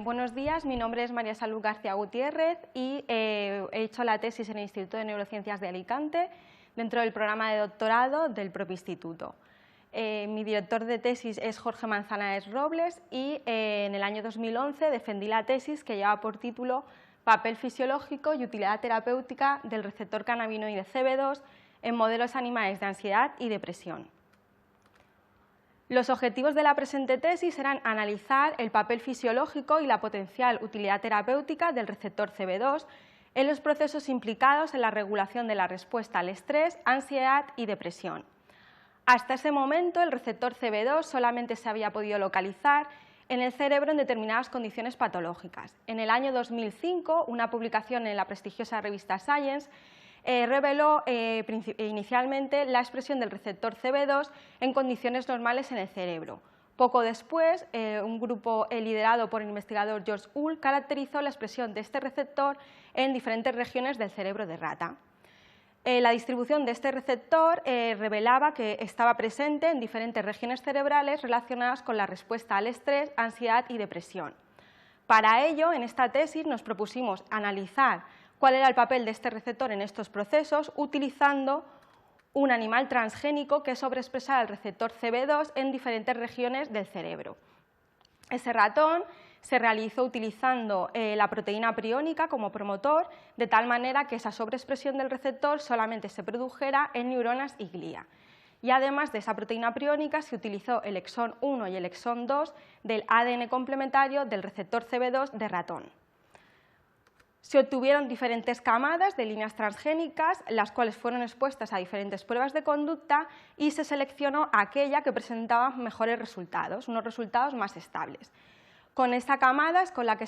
Buenos días, mi nombre es María Salud García Gutiérrez y he hecho la tesis en el Instituto de Neurociencias de Alicante dentro del programa de doctorado del propio instituto. Mi director de tesis es Jorge Manzanares Robles y en el año 2011 defendí la tesis que lleva por título Papel fisiológico y utilidad terapéutica del receptor cannabinoide CB2 en modelos animales de ansiedad y depresión. Los objetivos de la presente tesis eran analizar el papel fisiológico y la potencial utilidad terapéutica del receptor CB2 en los procesos implicados en la regulación de la respuesta al estrés, ansiedad y depresión. Hasta ese momento, el receptor CB2 solamente se había podido localizar en el cerebro en determinadas condiciones patológicas. En el año 2005, una publicación en la prestigiosa revista Science reveló inicialmente la expresión del receptor CB2 en condiciones normales en el cerebro. Poco después, un grupo liderado por el investigador George Hull caracterizó la expresión de este receptor en diferentes regiones del cerebro de rata. La distribución de este receptor revelaba que estaba presente en diferentes regiones cerebrales relacionadas con la respuesta al estrés, ansiedad y depresión. Para ello, en esta tesis nos propusimos analizar cuál era el papel de este receptor en estos procesos utilizando un animal transgénico que sobreexpresara el receptor CB2 en diferentes regiones del cerebro. Ese ratón se realizó utilizando la proteína priónica como promotor, de tal manera que esa sobreexpresión del receptor solamente se produjera en neuronas y glía. Y además de esa proteína priónica se utilizó el exón 1 y el exón 2 del ADN complementario del receptor CB2 de ratón. Se obtuvieron diferentes camadas de líneas transgénicas, las cuales fueron expuestas a diferentes pruebas de conducta y se seleccionó aquella que presentaba mejores resultados, unos resultados más estables. Con esta camada,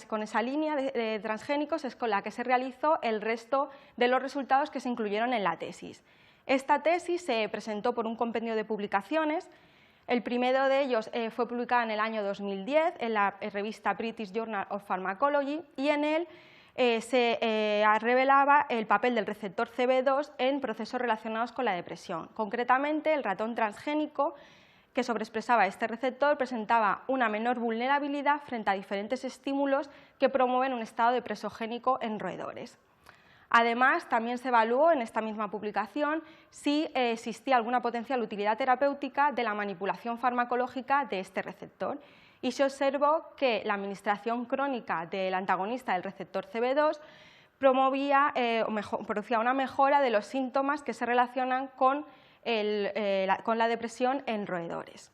con esa línea de transgénicos, es con la que se realizó el resto de los resultados que se incluyeron en la tesis. Esta tesis se presentó por un compendio de publicaciones. El primero de ellos fue publicado en el año 2010 en la revista British Journal of Pharmacology y en él se revelaba el papel del receptor CB2 en procesos relacionados con la depresión. Concretamente, el ratón transgénico que sobreexpresaba este receptor presentaba una menor vulnerabilidad frente a diferentes estímulos que promueven un estado depresogénico en roedores. Además, también se evaluó en esta misma publicación si existía alguna potencial utilidad terapéutica de la manipulación farmacológica de este receptor y se observó que la administración crónica del antagonista del receptor CB2 producía una mejora de los síntomas que se relacionan con la depresión en roedores.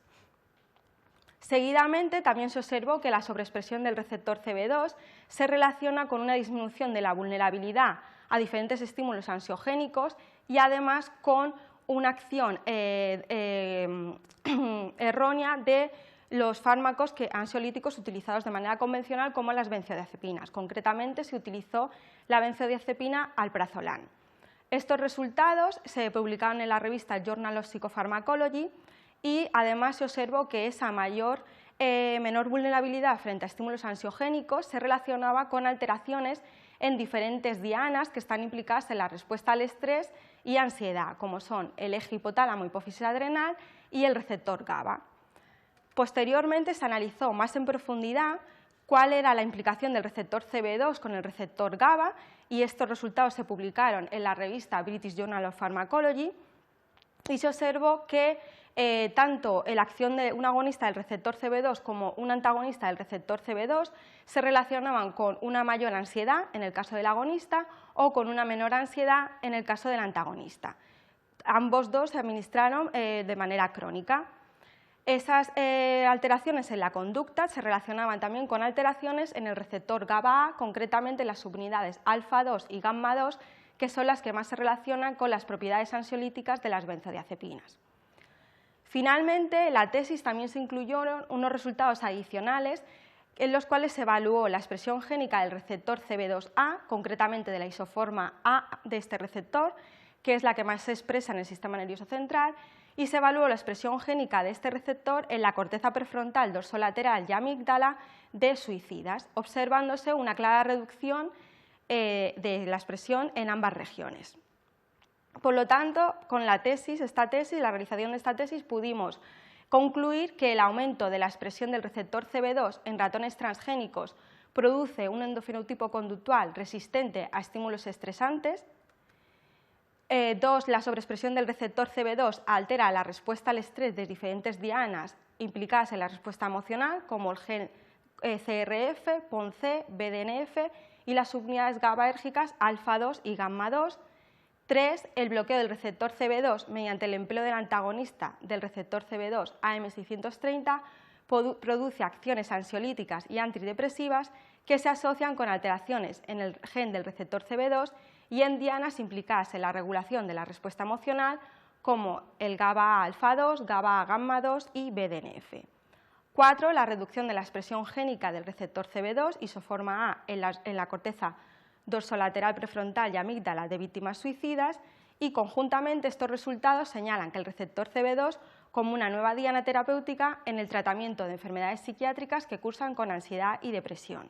Seguidamente, también se observó que la sobreexpresión del receptor CB2 se relaciona con una disminución de la vulnerabilidad a diferentes estímulos ansiogénicos y además con una acción errónea de los fármacos ansiolíticos utilizados de manera convencional como las benzodiazepinas. Concretamente, se utilizó la benzodiazepina alprazolam. Estos resultados se publicaron en la revista Journal of Psychopharmacology y además se observó que esa menor vulnerabilidad frente a estímulos ansiogénicos se relacionaba con alteraciones en diferentes dianas que están implicadas en la respuesta al estrés y ansiedad, como son el eje hipotálamo hipófisis adrenal y el receptor GABA. Posteriormente se analizó más en profundidad cuál era la implicación del receptor CB2 con el receptor GABA y estos resultados se publicaron en la revista British Journal of Pharmacology y se observó que tanto la acción de un agonista del receptor CB2 como un antagonista del receptor CB2 se relacionaban con una mayor ansiedad en el caso del agonista o con una menor ansiedad en el caso del antagonista. Ambos dos se administraron de manera crónica. Esas alteraciones en la conducta se relacionaban también con alteraciones en el receptor GABA-A, concretamente las subunidades alfa-2 y gamma-2, que son las que más se relacionan con las propiedades ansiolíticas de las benzodiazepinas. Finalmente, en la tesis también se incluyeron unos resultados adicionales en los cuales se evaluó la expresión génica del receptor CB2A, concretamente de la isoforma A de este receptor, que es la que más se expresa en el sistema nervioso central, y se evaluó la expresión génica de este receptor en la corteza prefrontal dorsolateral y amígdala de suicidas, observándose una clara reducción de la expresión en ambas regiones. Por lo tanto, con la realización de esta tesis, pudimos concluir que el aumento de la expresión del receptor CB2 en ratones transgénicos produce un endofenotipo conductual resistente a estímulos estresantes. 2. La sobreexpresión del receptor CB2 altera la respuesta al estrés de diferentes dianas implicadas en la respuesta emocional, como el gen CRF, PONC, BDNF y las subunidades GABAérgicas alfa-2 y gamma-2. 3. El bloqueo del receptor CB2 mediante el empleo del antagonista del receptor CB2 AM630 produce acciones ansiolíticas y antidepresivas que se asocian con alteraciones en el gen del receptor CB2 y en dianas implicadas en la regulación de la respuesta emocional, como el GABA alfa-2, GABA gamma-2 y BDNF. 4. La reducción de la expresión génica del receptor CB2, isoforma A, en la corteza dorsolateral prefrontal y amígdala de víctimas suicidas, y conjuntamente estos resultados señalan que el receptor CB2 como una nueva diana terapéutica en el tratamiento de enfermedades psiquiátricas que cursan con ansiedad y depresión.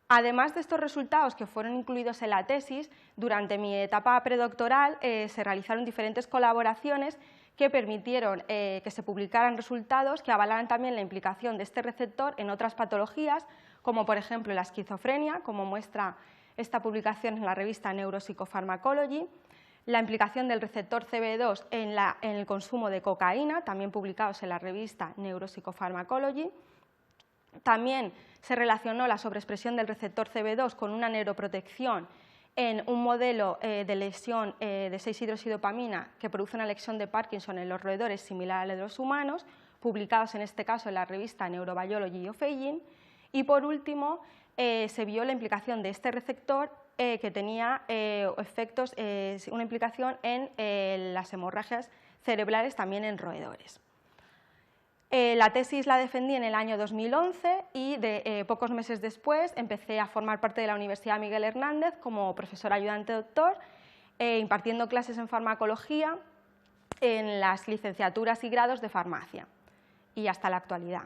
Además de estos resultados que fueron incluidos en la tesis, durante mi etapa predoctoral se realizaron diferentes colaboraciones que permitieron que se publicaran resultados que avalaran también la implicación de este receptor en otras patologías, como por ejemplo la esquizofrenia, como muestra esta publicación en la revista Neuropsychopharmacology, la implicación del receptor CB2 en el consumo de cocaína, también publicados en la revista Neuropsychopharmacology. También se relacionó la sobreexpresión del receptor CB2 con una neuroprotección en un modelo de lesión de 6-hidroxidopamina que produce una lesión de Parkinson en los roedores similar a la de los humanos, publicados en este caso en la revista Neurobiology of Aging. Y por último, se vio la implicación de este receptor que tenía efectos, una implicación en las hemorragias cerebrales también en roedores. La tesis la defendí en el año 2011 y pocos meses después empecé a formar parte de la Universidad Miguel Hernández como profesor ayudante doctor, impartiendo clases en farmacología en las licenciaturas y grados de farmacia y hasta la actualidad.